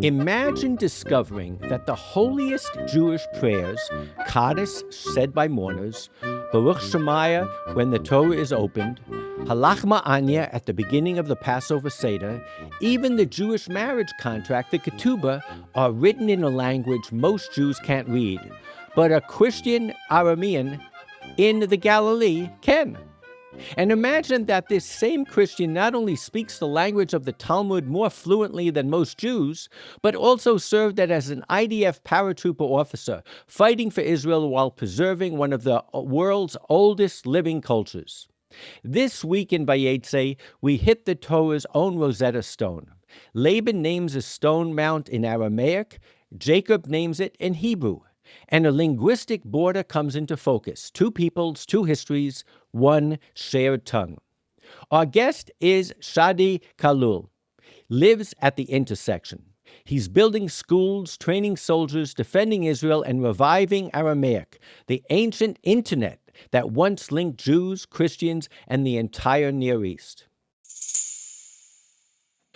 Imagine discovering that the holiest Jewish prayers, Kaddish said by mourners, Baruch Shema when the Torah is opened, Halach Ma'anya at the beginning of the Passover Seder, even the Jewish marriage contract, the Ketubah, are written in a language most Jews can't read, but a Christian Aramean in the Galilee can. And imagine that this same Christian not only speaks the language of the Talmud more fluently than most Jews, but also served as an IDF paratrooper officer, fighting for Israel while preserving one of the world's oldest living cultures. This week in Vayetze, we hit the Torah's own Rosetta Stone. Laban names a stone mount in Aramaic, Jacob names it in Hebrew. And a linguistic border comes into focus. Two peoples, two histories, one shared tongue. Our guest is Shadi Kaul, lives at the intersection. He's building schools, training soldiers, defending Israel, and reviving Aramaic, the ancient internet that once linked Jews, Christians, and the entire Near East.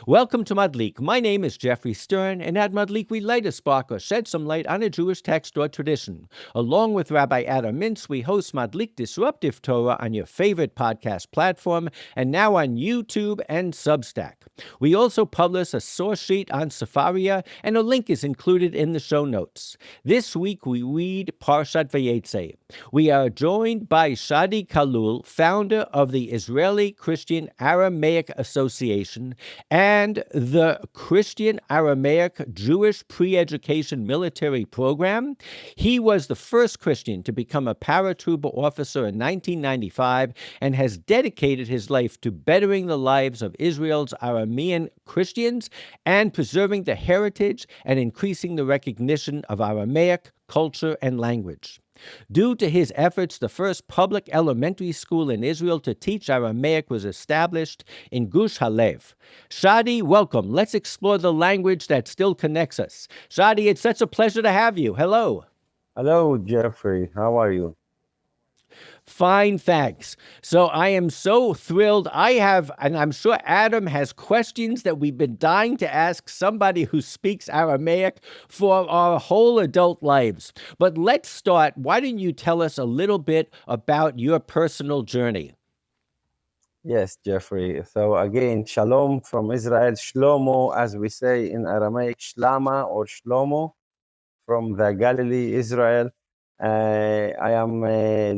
Welcome to Madlik. My name is Jeffrey Stern, and at Madlik we light a spark or shed some light on a Jewish text or tradition. Along with Rabbi Adam Mintz, we host Madlik Disruptive Torah on your favorite podcast platform, and now on YouTube and Substack. We also publish a source sheet on Sefaria, and a link is included in the show notes. This week we read Parshat Vayetze. We are joined by Shadi Kaul, founder of the Israeli Christian Aramaic Association, and the Christian Aramaic Jewish Pre-Education Military Program. He was the first Christian to become a paratrooper officer in 1995 and has dedicated his life to bettering the lives of Israel's Aramean Christians and preserving the heritage and increasing the recognition of Aramaic culture and language. Due to his efforts, the first public elementary school in Israel to teach Aramaic was established in Gush Halev. Shadi, welcome. Let's explore the language that still connects us. Shadi, it's such a pleasure to have you. Hello. Hello, Jeffrey. How are you? Fine, thanks. So I am so thrilled. And I'm sure Adam has questions that we've been dying to ask somebody who speaks Aramaic for our whole adult lives. But let's start. Why don't you tell us a little bit about your personal journey? Yes, Jeffrey. So again, shalom from Israel. Shlomo, as we say in Aramaic, shlama or shlomo from the Galilee, Israel. I am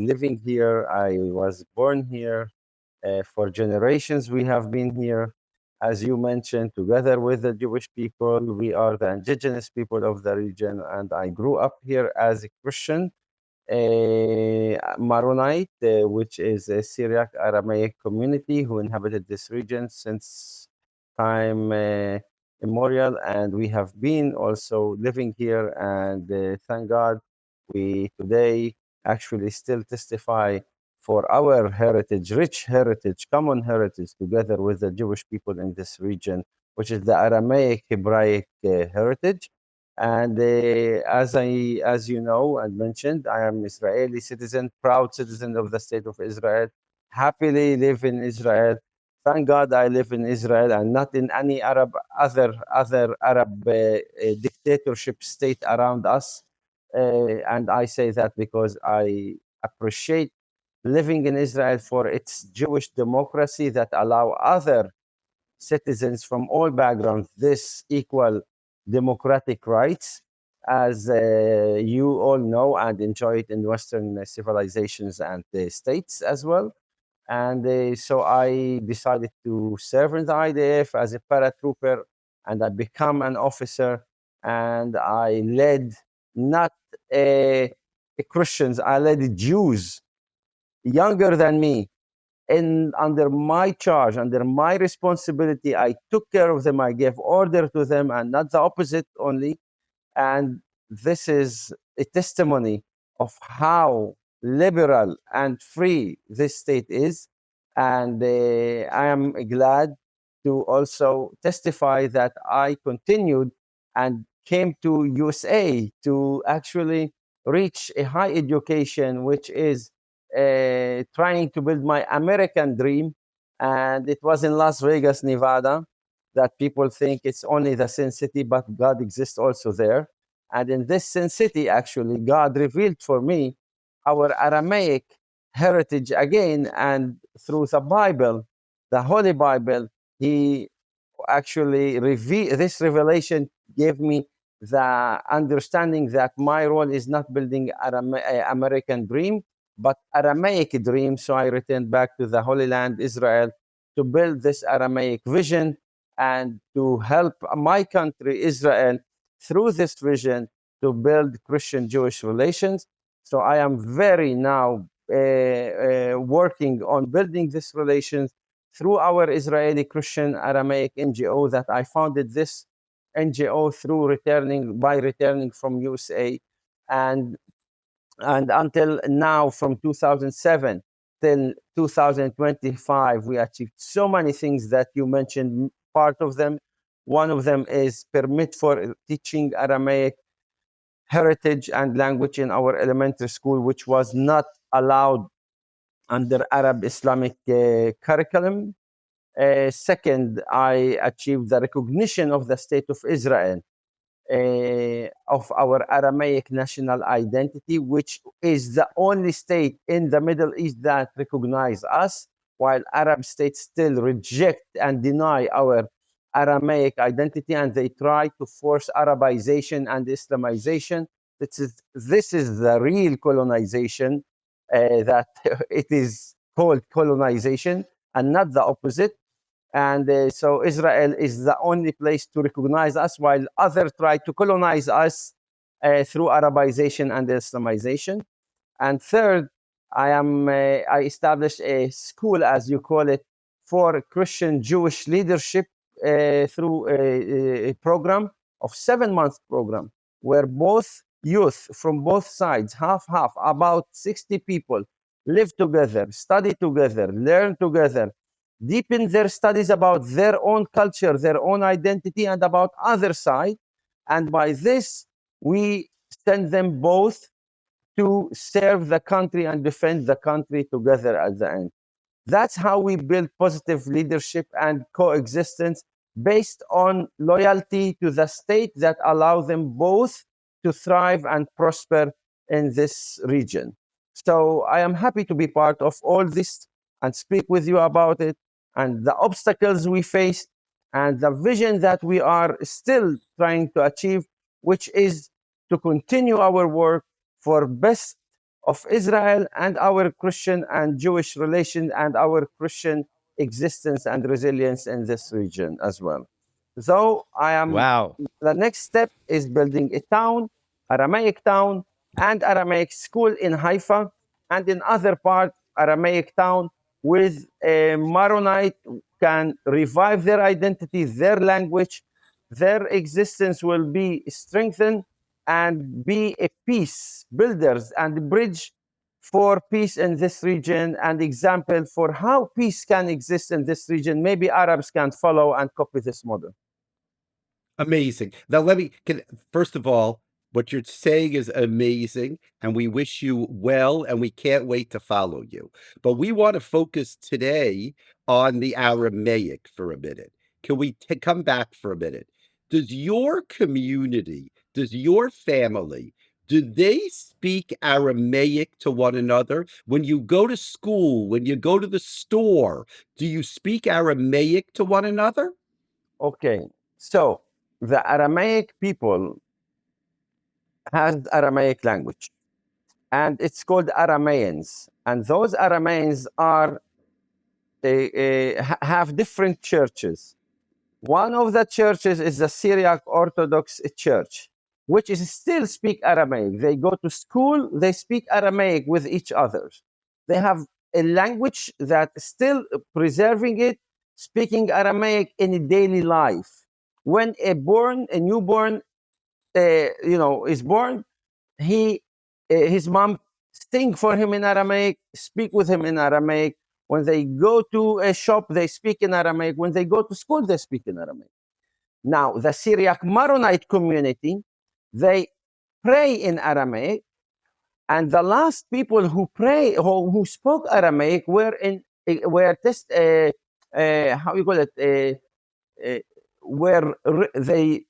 living here. I was born here. For generations, we have been here. As you mentioned, together with the Jewish people, we are the indigenous people of the region. And I grew up here as a Christian, Maronite, which is a Syriac Aramaic community who inhabited this region since time immemorial. And we have been also living here. And thank God, we today actually still testify for our heritage, rich heritage, common heritage, together with the Jewish people in this region, which is the Aramaic Hebraic heritage. And as you know and mentioned, I am Israeli citizen, proud citizen of the state of Israel. Happily live in Israel. Thank God I live in Israel and not in any other Arab dictatorship state around us. And I say that because I appreciate living in Israel for its Jewish democracy that allow other citizens from all backgrounds this equal democratic rights, as you all know and enjoy it in Western civilizations and states as well. And so I decided to serve in the IDF as a paratrooper, and I become an officer, and I led not Christians, I led Jews younger than me under my charge, under my responsibility. I took care of them, I gave order to them, and not the opposite only. And this is a testimony of how liberal and free this state is. And I am glad to also testify that I continued and came to USA to actually reach a high education, which is trying to build my American dream. And it was in Las Vegas, Nevada. that people think it's only the Sin City, but God exists also there. And in this Sin City, actually, God revealed for me our Aramaic heritage again. And through the Bible, the Holy Bible, He actually this revelation gave me the understanding that my role is not building American dream, but Aramaic dream. So I returned back to the Holy Land, Israel, to build this Aramaic vision and to help my country, Israel, through this vision to build Christian-Jewish relations. So I am very now working on building these relations through our Israeli Christian Aramaic NGO that I founded this NGO through returning from USA, and until now, from 2007 till 2025, we achieved so many things that you mentioned. Part of them, one of them is permit for teaching Aramaic heritage and language in our elementary school, which was not allowed under Arab Islamic curriculum. Second, I achieved the recognition of the State of Israel of our Aramaic national identity, which is the only state in the Middle East that recognize us, while Arab states still reject and deny our Aramaic identity, and they try to force Arabization and Islamization. This is the real colonization, that it is called colonization and not the opposite. And so Israel is the only place to recognize us, while others try to colonize us through Arabization and Islamization. And third, I established a school, as you call it, for Christian Jewish leadership through a program of 7 month program, where both youth from both sides, half, about 60 people, live together, study together, learn together, deepen their studies about their own culture, their own identity, and about other side. And by this, we send them both to serve the country and defend the country together at the end. That's how we build positive leadership and coexistence based on loyalty to the state that allow them both to thrive and prosper in this region. So I am happy to be part of all this and speak with you about it and the obstacles we face and the vision that we are still trying to achieve, which is to continue our work for best of Israel and our Christian and Jewish relation and our Christian existence and resilience in this region as well. So Wow. the next step is building a town, Aramaic town, and Aramaic school in Haifa, and in other parts, Aramaic town with a Maronite can revive their identity, their language, their existence will be strengthened and be a peace builders and bridge for peace in this region and example for how peace can exist in this region. Maybe Arabs can follow and copy this model. Amazing. Now, first of all, what you're saying is amazing, and we wish you well, and we can't wait to follow you. But we want to focus today on the Aramaic for a minute. Can we come back for a minute? Does your community, does your family, do they speak Aramaic to one another? When you go to school, when you go to the store, do you speak Aramaic to one another? Okay, so the Aramaic people has Aramaic language, and it's called Aramaeans. And those Aramaeans are have different churches. One of the churches is the Syriac Orthodox Church, which is still speak Aramaic. They go to school, they speak Aramaic with each other. They have a language that still preserving it, speaking Aramaic in daily life. When a newborn, is born, his mom sing for him in Aramaic, speak with him in Aramaic. When they go to a shop, they speak in Aramaic. When they go to school, they speak in Aramaic. Now, the Syriac Maronite community, they pray in Aramaic, and the last people who who spoke Aramaic were how you call it, were they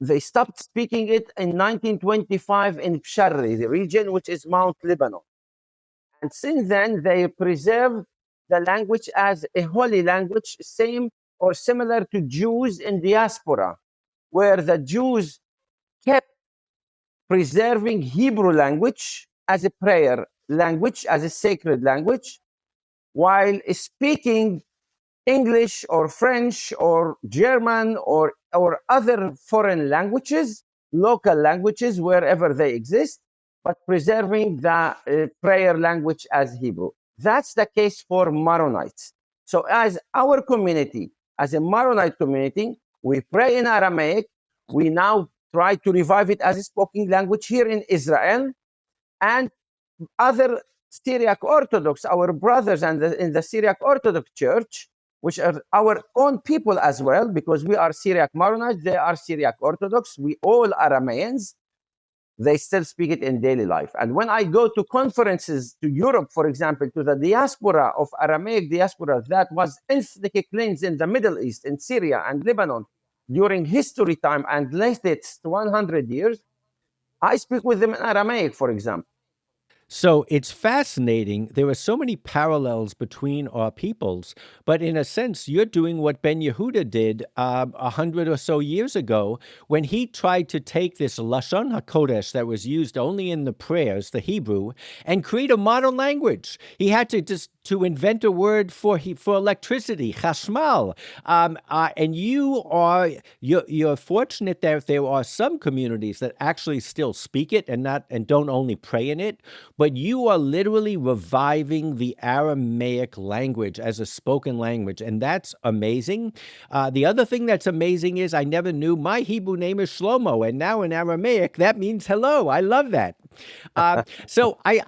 they stopped speaking it in 1925 in Psharri, the region which is Mount Lebanon. And since then, they preserve the language as a holy language, same or similar to Jews in diaspora, where the Jews kept preserving Hebrew language as a prayer language, as a sacred language, while speaking English or French or German or other foreign languages, local languages, wherever they exist, but preserving the prayer language as Hebrew. That's the case for Maronites. So, as our community, as a Maronite community, we pray in Aramaic. We now try to revive it as a spoken language here in Israel, and other Syriac Orthodox, our brothers in the Syriac Orthodox Church, which are our own people as well, because we are Syriac Maronites, they are Syriac Orthodox, we all Arameans, they still speak it in daily life. And when I go to conferences to Europe, for example, to the diaspora of Aramaic diaspora that was ethnically cleansed in the Middle East, in Syria and Lebanon, during history time and latest 100 years, I speak with them in Aramaic, for example. So it's fascinating. There are so many parallels between our peoples, but in a sense, you're doing what Ben Yehuda did 100 or so years ago when he tried to take this Lashon HaKodesh that was used only in the prayers, the Hebrew, and create a modern language. He had to invent a word for electricity, chashmal. And you're fortunate that there are some communities that actually still speak it and don't only pray in it, but you are literally reviving the Aramaic language as a spoken language, and that's amazing. The other thing that's amazing is I never knew my Hebrew name is Shlomo, and now in Aramaic that means hello. I love that. So I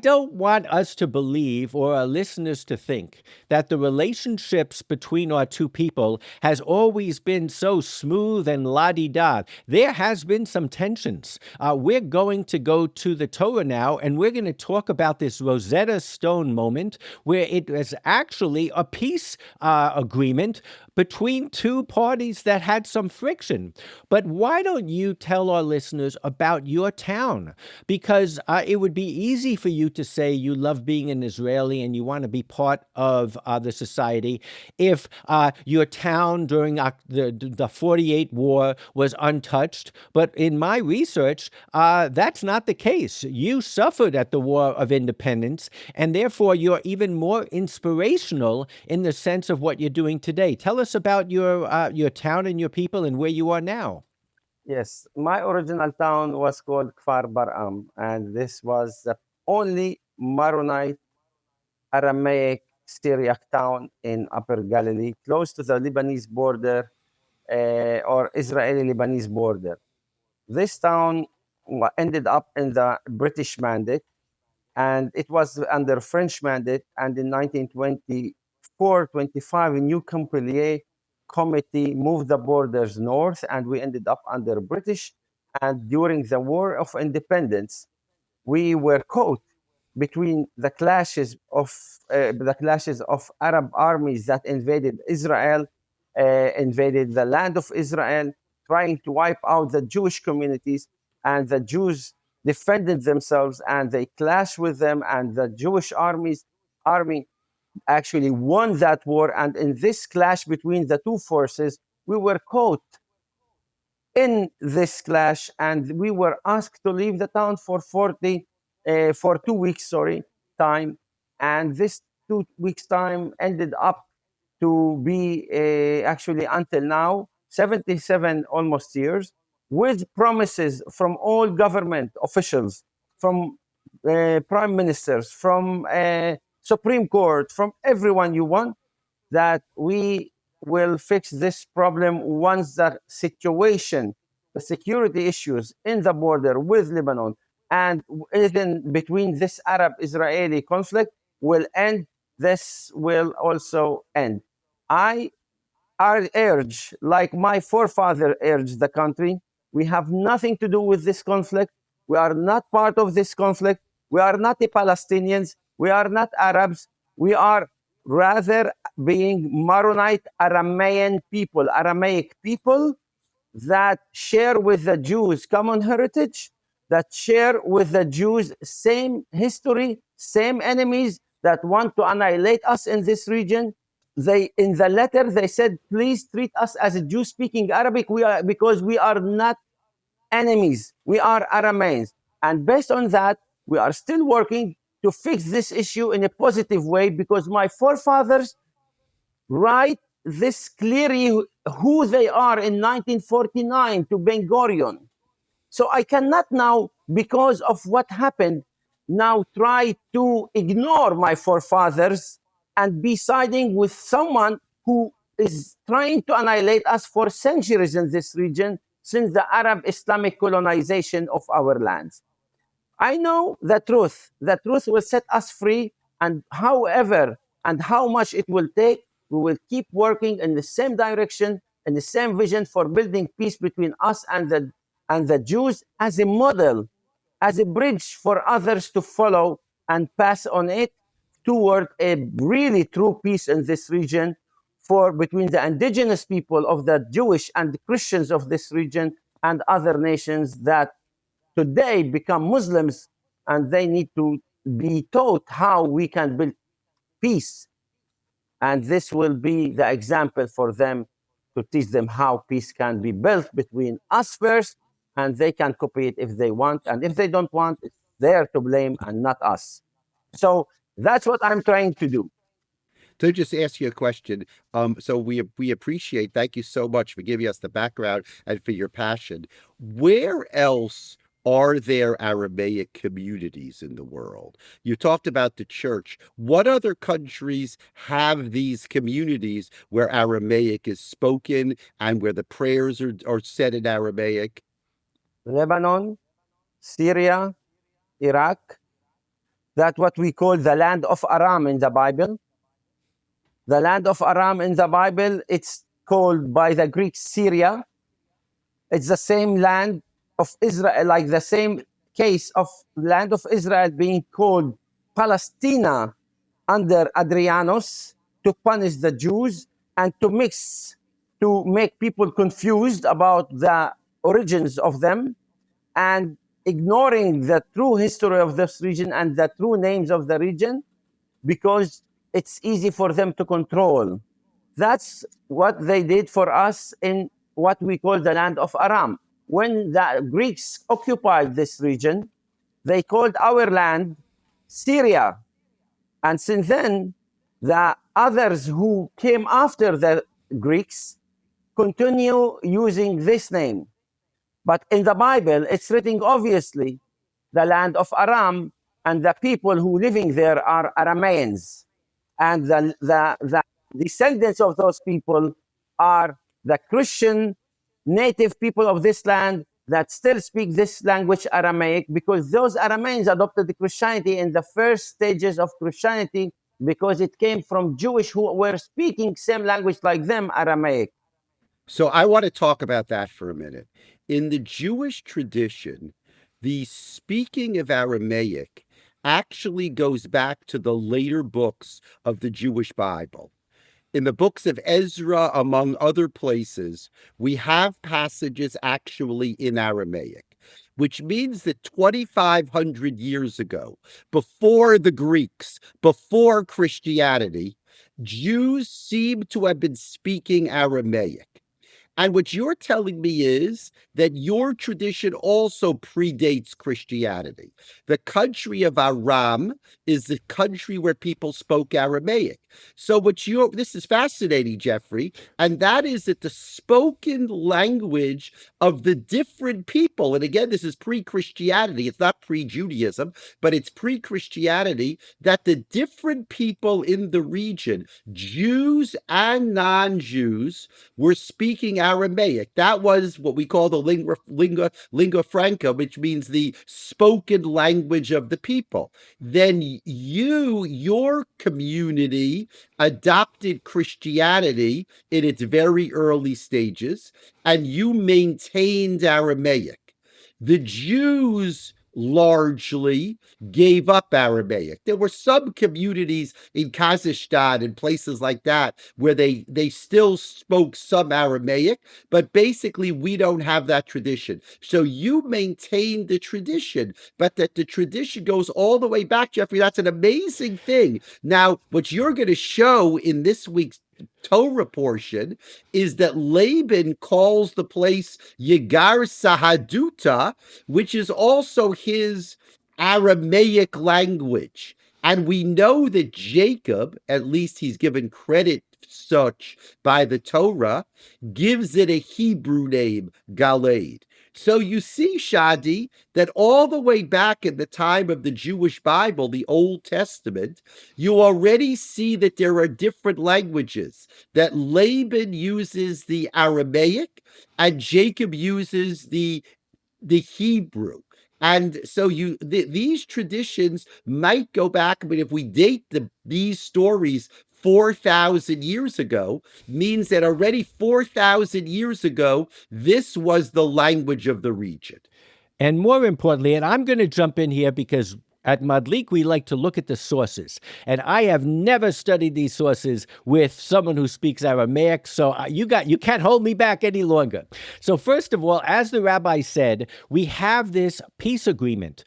don't want us to believe or our listeners to think that the relationships between our two people has always been so smooth and la-di-da. There has been some tensions. We're going to go to the Torah now, and we're going to talk about this Rosetta Stone moment where it was actually a peace agreement between two parties that had some friction. But why don't you tell our listeners about your town? Because it would be easy for you to say you love being an Israeli and you want to be part of the society if your town during the 48 war was untouched. But in my research, that's not the case. You suffered at the War of Independence, and therefore you're even more inspirational in the sense of what you're doing today. Tell us about your town and your people and where you are now. Yes, my original town was called Kfar Baram, and this was the only Maronite Aramaic Syriac town in Upper Galilee, close to the Lebanese border or Israeli-Lebanese border. This town ended up in the British Mandate, and it was under French Mandate. And in 1924-25, a new Montpellier committee moved the borders north, and we ended up under British. And during the War of Independence, we were caught between the clashes of Arab armies that invaded Israel, invaded the land of Israel, trying to wipe out the Jewish communities, and the Jews defended themselves and they clashed with them, and the Jewish army actually won that war. And in this clash between the two forces, we were caught in this clash, and we were asked to leave the town for 2 weeks, time. And this 2 weeks time ended up to be actually until now 77 almost years, with promises from all government officials, from prime ministers, from Supreme Court, from everyone you want, that we will fix this problem once the security issues in the border with Lebanon and even between this Arab-Israeli conflict will end. This will also end. I urge, like my forefather urged the country, we have nothing to do with this conflict. We are not part of this conflict. We are not the Palestinians. We are not Arabs. We are rather being Maronite Aramaic people that share with the Jews common heritage, that share with the Jews same history, same enemies that want to annihilate us in this region. They in the letter they said, please treat us as a Jew speaking Arabic. We are because we are not enemies. We are Arameans. And based on that, we are still working to fix this issue in a positive way because my forefathers write this clearly who they are in 1949 to Ben Gurion. So I cannot now, because of what happened, now try to ignore my forefathers and be siding with someone who is trying to annihilate us for centuries in this region since the Arab Islamic colonization of our lands. I know the truth. The truth will set us free. And however and how much it will take, we will keep working in the same direction and the same vision for building peace between us and the Jews as a model, as a bridge for others to follow and pass on it toward a really true peace in this region for between the indigenous people of the Jewish and the Christians of this region and other nations that today become Muslims, and they need to be taught how we can build peace. And this will be the example for them to teach them how peace can be built between us first, and they can copy it if they want. And if they don't want, it's they're to blame and not us. So that's what I'm trying to do. To just ask you a question, so we appreciate. Thank you so much for giving us the background and for your passion. Where else are there Aramaic communities in the world? You talked about the church. What other countries have these communities where Aramaic is spoken and where the prayers are said in Aramaic? Lebanon, Syria, Iraq, that's what we call the land of Aram in the Bible. The land of Aram in the Bible, it's called by the Greeks Syria. It's the same land of Israel, like the same case of land of Israel being called Palestina under Adrianus to punish the Jews and to make people confused about the origins of them and ignoring the true history of this region and the true names of the region because it's easy for them to control. That's what they did for us in what we call the land of Aram. When the Greeks occupied this region, they called our land Syria. And since then, the others who came after the Greeks continue using this name. But in the Bible, it's written obviously the land of Aram, and the people who living there are Arameans. And the descendants of those people are the Christian native people of this land that still speak this language Aramaic because those Arameans adopted the Christianity in the first stages of Christianity because it came from Jewish who were speaking same language like them, Aramaic. So I want to talk about that for a minute. In the Jewish tradition, the speaking of Aramaic actually goes back to the later books of the Jewish Bible. In the books of Ezra, among other places, we have passages actually in Aramaic, which means that 2,500 years ago, before the Greeks, before Christianity, Jews seem to have been speaking Aramaic. And what you're telling me is that your tradition also predates Christianity. The country of Aram is the country where people spoke Aramaic. So this is fascinating, Jeffrey, and that is that the spoken language of the different people, and again, this is pre-Christianity, it's not pre-Judaism, but it's pre-Christianity, that the different people in the region, Jews and non-Jews, were speaking Aramaic. That was what we call the lingua franca, which means the spoken language of the people. Then your community adopted Christianity in its very early stages, and you maintained Aramaic. The Jews largely gave up Aramaic. There were some communities in Kazakhstan and places like that where they still spoke some Aramaic, but basically we don't have that tradition. So you maintain the tradition, but that the tradition goes all the way back, Jeffrey. That's an amazing thing. Now, what you're going to show in this week's Torah portion is that Laban calls the place Yegar Sahaduta, which is also his Aramaic language. And we know that Jacob, at least he's given credit such by the Torah, gives it a Hebrew name, Galeed. So you see, Shadi, that all the way back in the time of the Jewish Bible, the Old Testament, you already see that there are different languages, that Laban uses the Aramaic and Jacob uses the Hebrew. And so these traditions might go back. I mean, if we date these stories 4,000 years ago, means that already 4,000 years ago, this was the language of the region. And more importantly, and I'm going to jump in here because at Madlik, we like to look at the sources. And I have never studied these sources with someone who speaks Aramaic, so you can't hold me back any longer. So first of all, as the rabbi said, we have this peace agreement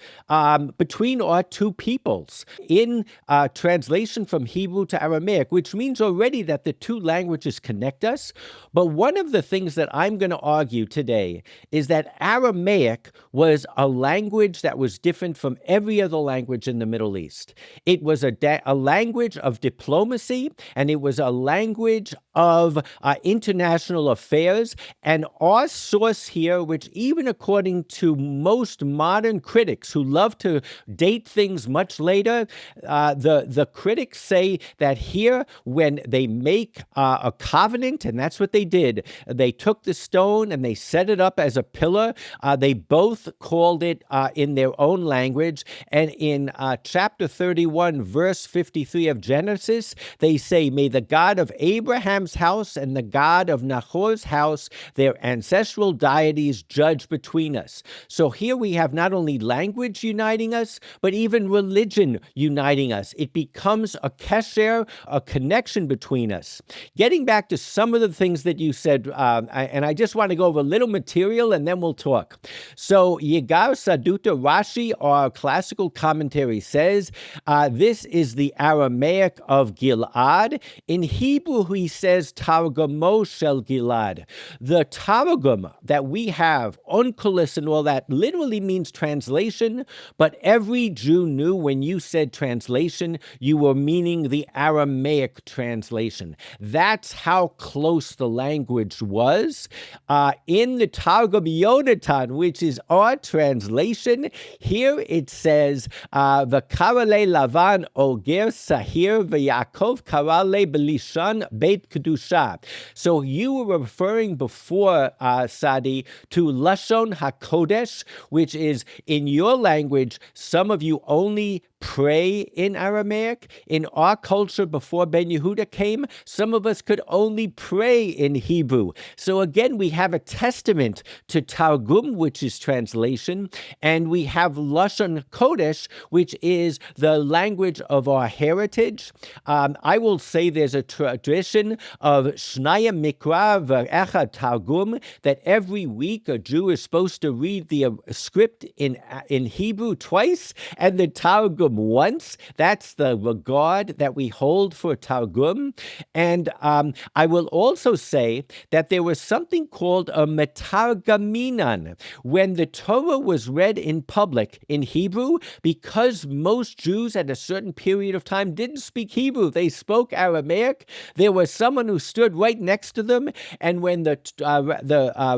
between our two peoples in translation from Hebrew to Aramaic, which means already that the two languages connect us. But one of the things that I'm going to argue today is that Aramaic was a language that was different from every other language in the Middle East. It was a language of diplomacy, and it was a language of international affairs. And our source here, which even according to most modern critics who love to date things much later, the critics say that here, when they make a covenant, and that's what they did, they took the stone and they set it up as a pillar. They both called it in their own language. And in chapter 31, verse 53 of Genesis, they say, "May the God of Abraham's house and the God of Nahor's house, their ancestral deities, judge between us." So here we have not only language uniting us, but even religion uniting us. It becomes a kesher, a connection between us. Getting back to some of the things that you said, and I just want to go over a little material and then we'll talk. So Yegar Saduta, Rashi, our classical commentary, says this is the Aramaic of Gilad. In Hebrew, he says Targumo Shel Gilad. The Targum that we have, Onkelos and all that, literally means translation, but every Jew knew when you said translation, you were meaning the Aramaic translation. That's how close the language was. In the Targum Yonatan, which is our translation, here it says, "V'karale Lavan Oger Sahir v'Yaakov karale Belishan Beit Kedusha." So you were referring before, Shadi, to Lashon HaKodesh, which is in your language, some of you only pray in Aramaic. In our culture before Ben Yehuda came, some of us could only pray in Hebrew. So again, we have a testament to Targum, which is translation, and we have Lashon Kodesh, which is the language of our heritage. I will say there's a tradition of Shnaya Mikra v'Echad Targum, that every week a Jew is supposed to read the script in Hebrew twice and the Targum once. That's the regard that we hold for Targum. And I will also say that there was something called a metargaminan. When the Torah was read in public in Hebrew, because most Jews at a certain period of time didn't speak Hebrew, they spoke Aramaic, there was someone who stood right next to them, and when the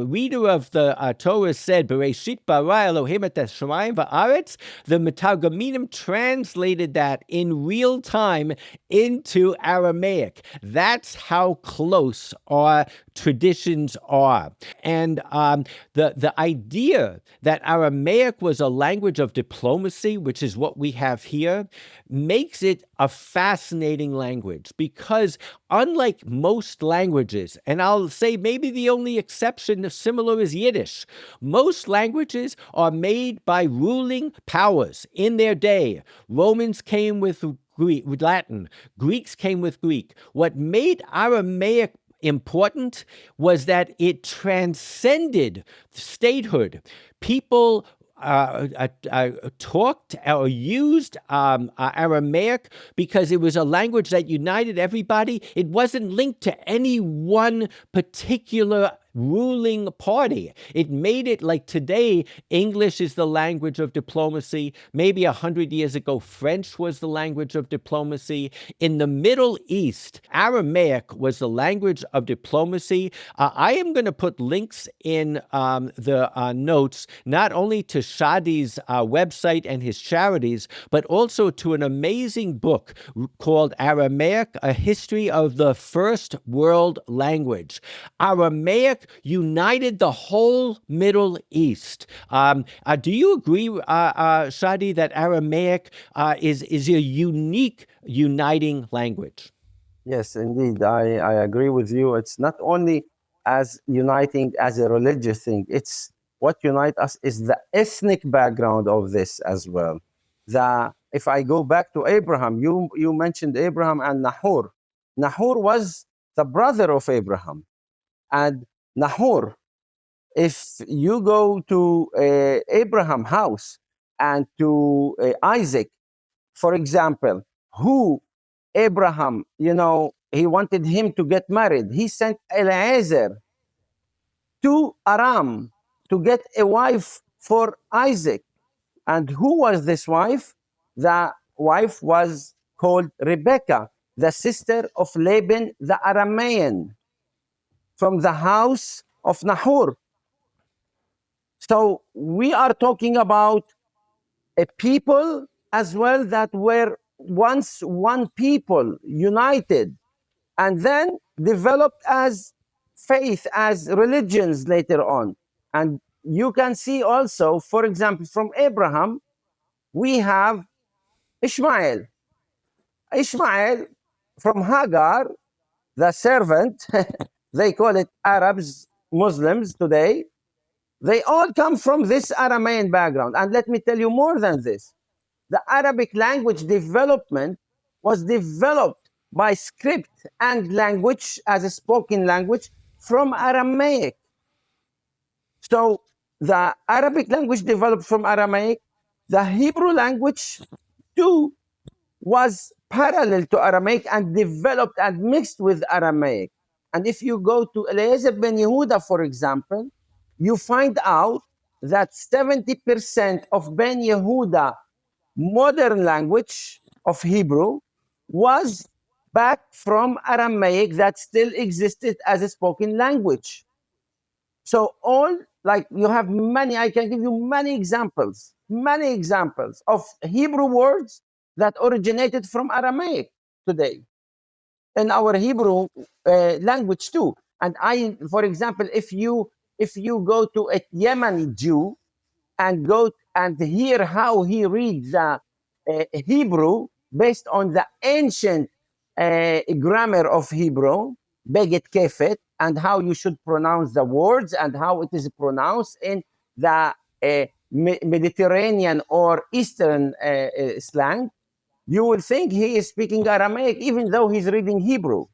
reader of the Torah said, "Bereshit bara Elohim et hashamayim va'aretz," the metargaminim translated that in real time into Aramaic. That's how close our traditions are. And the idea that Aramaic was a language of diplomacy, which is what we have here, makes it a fascinating language because unlike most languages, and I'll say maybe the only exception similar is Yiddish, most languages are made by ruling powers in their day. Romans came with Latin, Greeks came with Greek. What made Aramaic important was that it transcended statehood. People talked or used Aramaic because it was a language that united everybody. It wasn't linked to any one particular ruling party. It made it like today, English is the language of diplomacy. Maybe 100 years ago, French was the language of diplomacy. In the Middle East, Aramaic was the language of diplomacy. I am going to put links in the notes, not only to Shadi's website and his charities, but also to an amazing book called Aramaic, A History of the First World Language. Aramaic united the whole Middle East. Do you agree, Shadi, that Aramaic is a unique uniting language? Yes, indeed. I agree with you. It's not only as uniting as a religious thing, it's what unites us is the ethnic background of this as well. If I go back to Abraham, you mentioned Abraham and Nahor. Nahor was the brother of Abraham. And Nahor, if you go to Abraham's house and to Isaac, for example, who Abraham, he wanted him to get married. He sent Eliezer to Aram to get a wife for Isaac. And who was this wife? The wife was called Rebecca, the sister of Laban the Aramean, from the house of Nahor. So we are talking about a people as well that were once one people, united, and then developed as faith, as religions later on. And you can see also, for example, from Abraham, we have Ishmael. Ishmael from Hagar, the servant, they call it Arabs, Muslims today. They all come from this Aramean background. And let me tell you more than this. The Arabic language development was developed by script and language as a spoken language from Aramaic. So the Arabic language developed from Aramaic. The Hebrew language too was parallel to Aramaic and developed and mixed with Aramaic. And if you go to Eliezer ben Yehuda, for example, you find out that 70% of Ben Yehuda modern language of Hebrew was back from Aramaic that still existed as a spoken language. So all, like you have many, I can give you many examples of Hebrew words that originated from Aramaic today in our Hebrew language too. And for example, if you go to a Yemeni Jew and go and hear how he reads the Hebrew based on the ancient grammar of Hebrew, Beget Kefet, and how you should pronounce the words and how it is pronounced in the Mediterranean or Eastern slang, you will think he is speaking Aramaic even though he's reading Hebrew.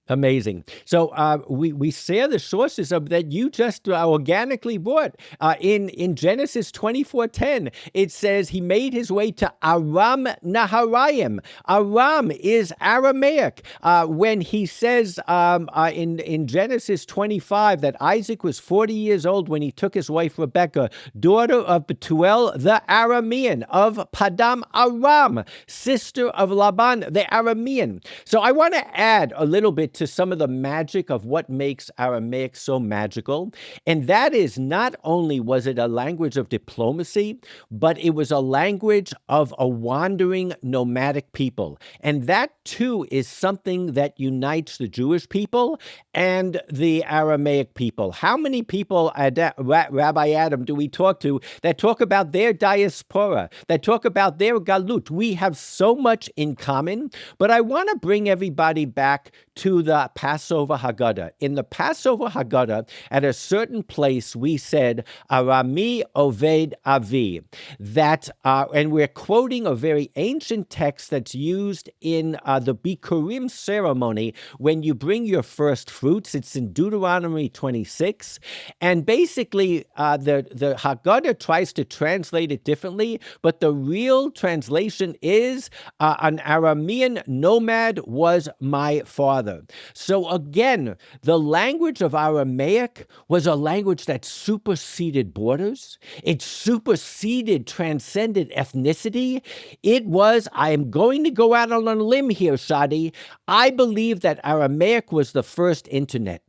Amazing. So we share the sources of that you just organically brought. In Genesis 24:10, it says he made his way to Aram Naharaim. Aram is Aramaic. When he says in Genesis 25 that Isaac was 40 years old when he took his wife Rebekah, daughter of Bethuel the Aramean, of Padam Aram, sister of Laban the Aramean. So I want to add a little bit to some of the magic of what makes Aramaic so magical. And that is, not only was it a language of diplomacy, but it was a language of a wandering nomadic people. And that too is something that unites the Jewish people and the Aramaic people. How many people, Rabbi Adam, do we talk to that talk about their diaspora, that talk about their galut? We have so much in common, but I want to bring everybody back to the Passover Haggadah. In the Passover Haggadah, at a certain place, we said, Arami Oved Avi, that, and we're quoting a very ancient text that's used in the Bikurim ceremony when you bring your first fruits. It's in Deuteronomy 26. And basically, the Haggadah tries to translate it differently, but the real translation is, an Aramean nomad was my father. So again, the language of Aramaic was a language that superseded borders. It superseded, transcended ethnicity. It was, I am going to go out on a limb here, Shadi. I believe that Aramaic was the first internet.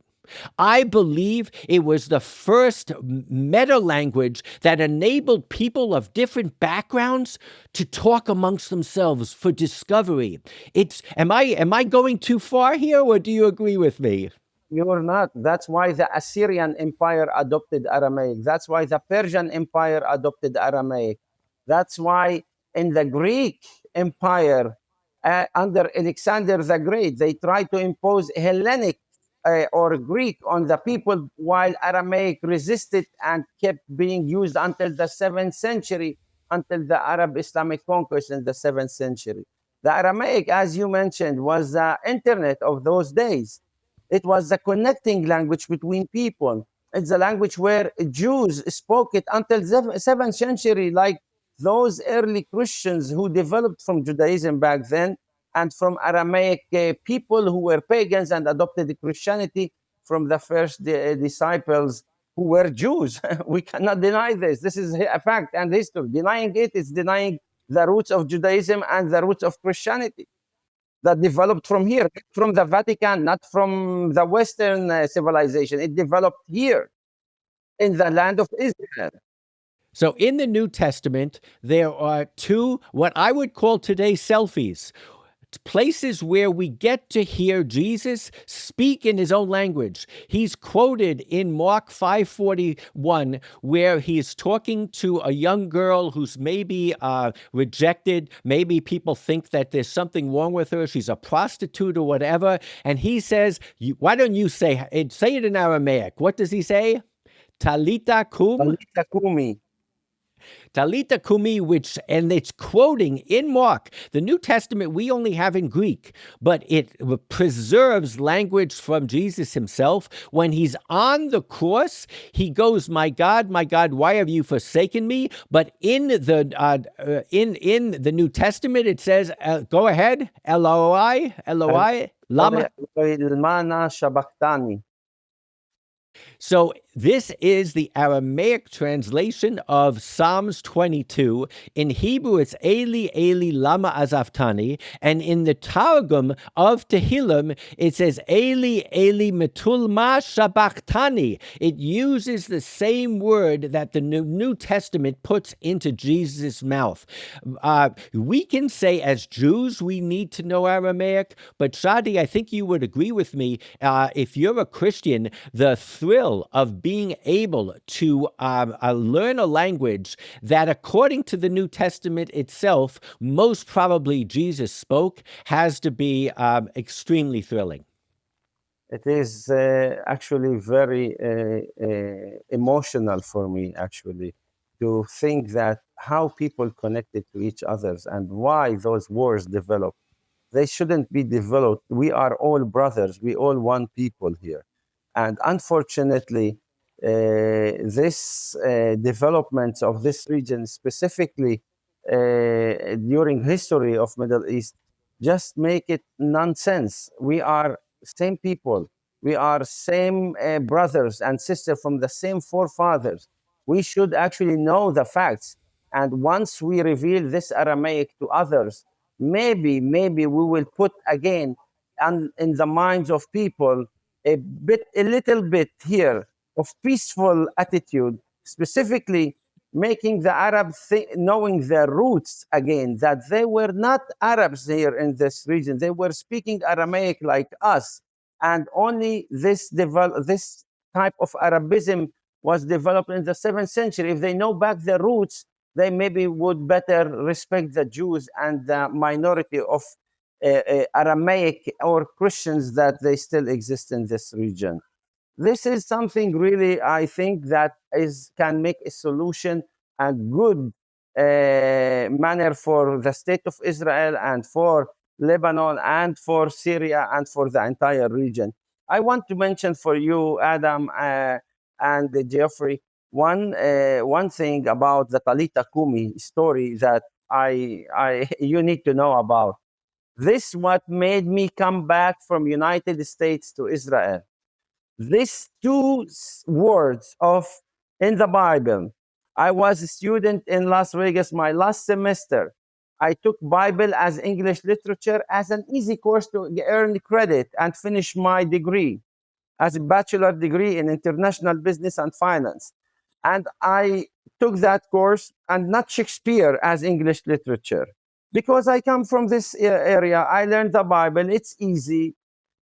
I believe it was the first meta language that enabled people of different backgrounds to talk amongst themselves for discovery. Am I going too far here, or do you agree with me? You're not. That's why the Assyrian Empire adopted Aramaic. That's why the Persian Empire adopted Aramaic. That's why in the Greek Empire, under Alexander the Great, they tried to impose Hellenic or Greek on the people, while Aramaic resisted and kept being used until the 7th century, until the Arab Islamic conquest in the 7th century. The Aramaic, as you mentioned, was the internet of those days. It was the connecting language between people. It's a language where Jews spoke it until the 7th century, like those early Christians who developed from Judaism back then, and from Aramaic people who were pagans and adopted Christianity from the first disciples who were Jews. We cannot deny this. This is a fact and history. Denying it is denying the roots of Judaism and the roots of Christianity that developed from here, from the Vatican, not from the Western civilization. It developed here in the land of Israel. So in the New Testament, there are two, what I would call today, selfies. Places where we get to hear Jesus speak in his own language. He's quoted in Mark 5:41, where he's talking to a young girl who's maybe rejected. Maybe people think that there's something wrong with her. She's a prostitute or whatever. And he says, why don't you say it in Aramaic? What does he say? Talita kum. Talita kumi. Talita kumi, and it's quoting in Mark. The New Testament we only have in Greek, but it preserves language from Jesus himself. When he's on the cross, he goes, my God, why have you forsaken me? But in the New Testament, it says, go ahead, Eloi, lama. Shabachthani. So this is the Aramaic translation of Psalms 22. In Hebrew, it's Eli, Eli, lama azavtani. And in the Targum of Tehillim, it says Eli, Eli, metul ma shabachthani. It uses the same word that the New Testament puts into Jesus' mouth. We can say as Jews, we need to know Aramaic, but Shadi, I think you would agree with me. If you're a Christian, the thrill of being able to learn a language that, according to the New Testament itself, most probably Jesus spoke, has to be extremely thrilling. It is actually very emotional for me, actually, to think that how people connected to each others and why those wars developed. They shouldn't be developed. We are all brothers. We all one people here. And unfortunately, this development of this region, specifically during history of Middle East, just make it nonsense. We are same people. We are same brothers and sisters from the same forefathers. We should actually know the facts. And once we reveal this Aramaic to others, maybe we will put again and in the minds of people a little bit here of peaceful attitude, specifically making the Arabs knowing their roots again, that they were not Arabs here in this region. They were speaking Aramaic like us, and only this type of Arabism was developed in the 7th century. If they know back their roots, they maybe would better respect the Jews and the minority of Aramaic or Christians that they still exist in this region. This is something really I think that is can make a solution and good manner for the state of Israel and for Lebanon and for Syria and for the entire region. I want to mention for you, Adam and Jeffrey, one thing about the Talita Kumi story that I you need to know about. This what made me come back from United States to Israel. These two words of in the Bible. I was a student in Las Vegas my last semester. I took Bible as English literature as an easy course to earn credit and finish my degree as a bachelor degree in international business and finance. And I took that course and not Shakespeare as English literature. Because I come from this area, I learned the Bible, it's easy.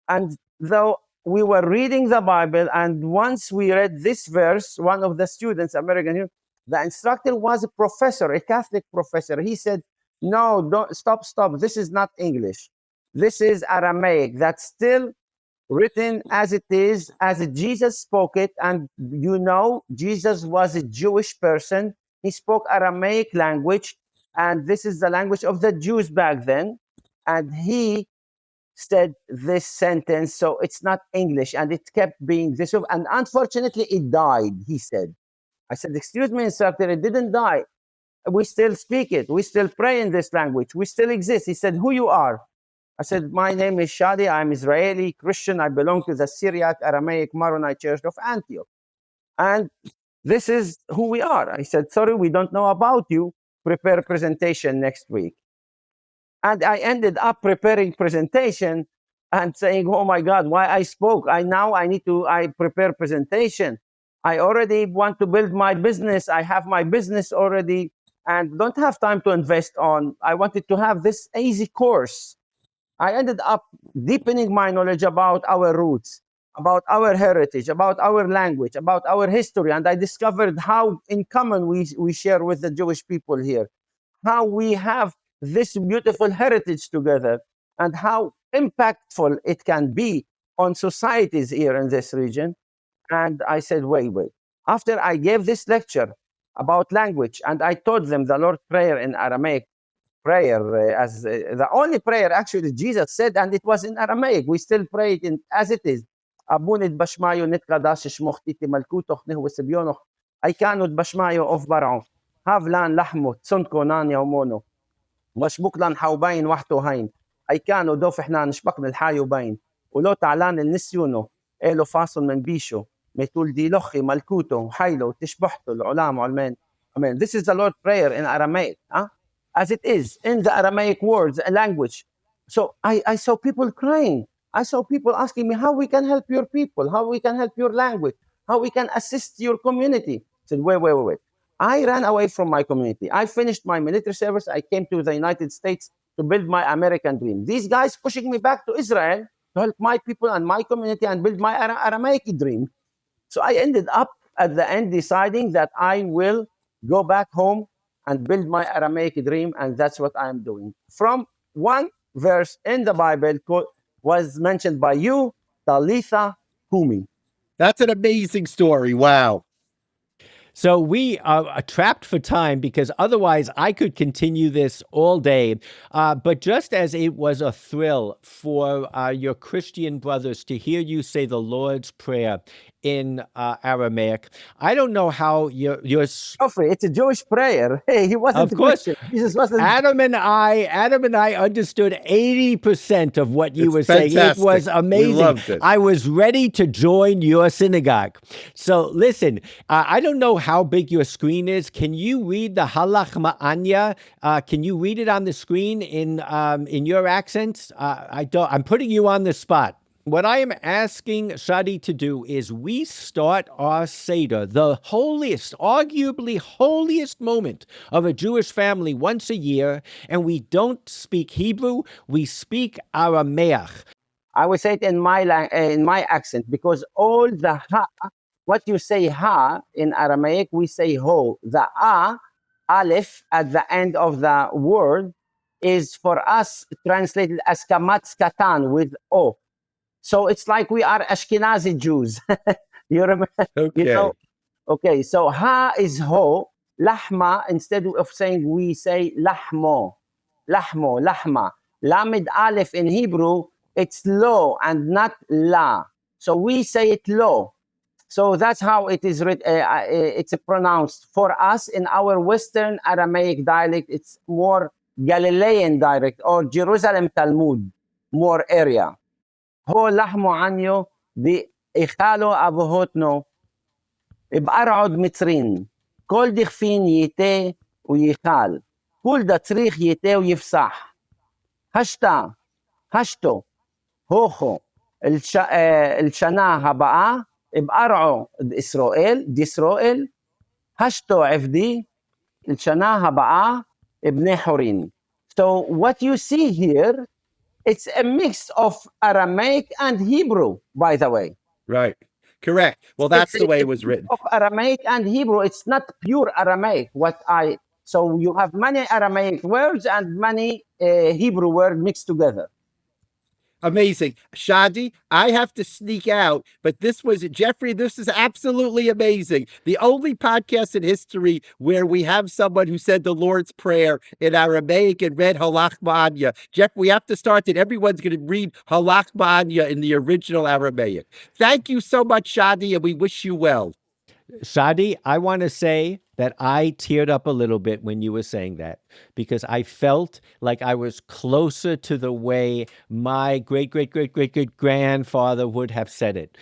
And though we were reading the Bible, and once we read this verse, one of the students, American here, the instructor was a professor, a Catholic professor. He said, "No, don't stop. This is not English. This is Aramaic. That's still written as it is, as Jesus spoke it. And you know, Jesus was a Jewish person. He spoke Aramaic language, and this is the language of the Jews back then. And he said this sentence, so it's not English, and it kept being this. And unfortunately, it died, he said. I said, excuse me, instructor, it didn't die. We still speak it. We still pray in this language. We still exist. He said, who you are? I said, my name is Shadi. I'm Israeli Christian. I belong to the Syriac Aramaic Maronite Church of Antioch. And this is who we are. I said, sorry, we don't know about you. Prepare a presentation next week. And I ended up preparing presentation and saying, oh my God, why I spoke. I prepare presentation. I already want to build my business. I have my business already and don't have time to invest on. I wanted to have this easy course. I ended up deepening my knowledge about our roots, about our heritage, about our language, about our history. And I discovered how in common we share with the Jewish people here, how we have this beautiful heritage together, and how impactful it can be on societies here in this region. And I said, wait. After I gave this lecture about language, and I taught them the Lord's Prayer in Aramaic, prayer as the only prayer actually Jesus said, and it was in Aramaic. We still pray it as it is. Abunit bashmayo nitkadash shmochtiti malkutoch nehwesebionoch. Aikanut bashmayo of barao. Havlan lahmut sonkonan yaumono. مشبوك لان حوبين وحتو هين أي كانوا دوف إحنا نشبك من الحايو بين ولو تعلان النسيونو إلو فاصل من بيشو ميتول دي لخي ملكوتو حيلو تشبحتو العلام علمان. Amen. This is the Lord's Prayer in Aramaic, as it is in the Aramaic words, a language. So I saw people crying. I saw people asking me how we can help your people, how we can help your language, how we can assist your community. I said, wait. I ran away from my community. I finished my military service. I came to the United States to build my American dream. These guys pushing me back to Israel to help my people and my community and build my Aramaic dream. So I ended up at the end deciding that I will go back home and build my Aramaic dream, and that's what I'm doing. From one verse in the Bible was mentioned by you, Talitha Kumi. That's an amazing story. Wow. So we are trapped for time because otherwise I could continue this all day. But just as it was a thrill for your Christian brothers to hear you say the Lord's Prayer in Aramaic. I don't know how your Joffrey, it's a Jewish prayer. Hey, he wasn't of a course, Christian. Jesus wasn't. Adam and I understood 80% of what you It's were saying. It was fantastic. We amazing. loved it. I was ready to join your synagogue. So listen, I don't know how big your screen is. Can you read the Halach Ma'anya? Can you read it on the screen in your accents? I don't. I'm putting you on the spot. What I am asking Shadi to do is we start our Seder, the holiest, arguably holiest moment of a Jewish family once a year, and we don't speak Hebrew, we speak Aramaic. I will say it in my accent, because all the ha, what you say ha in Aramaic, we say ho. The aleph at the end of the word is for us translated as kamatz katan with o. So it's like we are Ashkenazi Jews. You remember? You know? Okay. Okay, so ha is ho. Lahma, instead of saying, we say lahmo. Lahmo, lahma. Lamed aleph in Hebrew, it's lo and not la. So we say it lo. So that's how it is it's pronounced. For us in our Western Aramaic dialect, it's more Galilean dialect or Jerusalem Talmud, more area. هو لحمه عنيو دي إخالو أبوهوتنو بأرعد مترين كل دخفين يتي ويخال كل دا تريخ يتي ويفصح هشتا هشتو هوخو الشنا הבאה بأرعو إسرائيل هشتו عبדי الشנה הבאה בני חורין. So what you see here, it's a mix of Aramaic and Hebrew, by the way. Right. Correct. Well, that's the way it was written. Of Aramaic and Hebrew, it's not pure Aramaic. So you have many Aramaic words and many Hebrew words mixed together. Amazing. Shadi, I have to sneak out, but Jeffrey, this is absolutely amazing. The only podcast in history where we have someone who said the Lord's Prayer in Aramaic and read Halach Ma'anya. Jeff, we have to start it. Everyone's going to read Halach Ma'anya in the original Aramaic. Thank you so much, Shadi, and we wish you well. Shadi, I want to say that I teared up a little bit when you were saying that, because I felt like I was closer to the way my great-great-great-great-great-grandfather would have said it.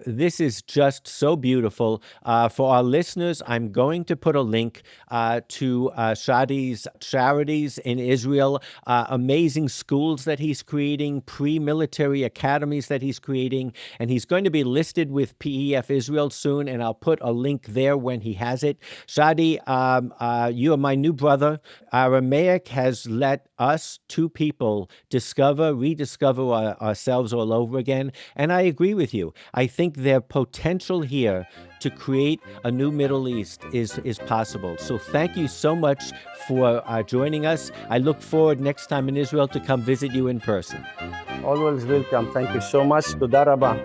This is just so beautiful. For our listeners, I'm going to put a link to Shadi's charities in Israel, amazing schools that he's creating, pre-military academies that he's creating, and he's going to be listed with PEF Israel soon, and I'll put a link there when he has it. Shadi, you are my new brother. Aramaic has let us, two people, rediscover ourselves all over again. And I agree with you. I think their potential here to create a new Middle East is possible. So thank you so much for joining us. I look forward next time in Israel to come visit you in person. Always welcome. Thank you so much. Toda rabah.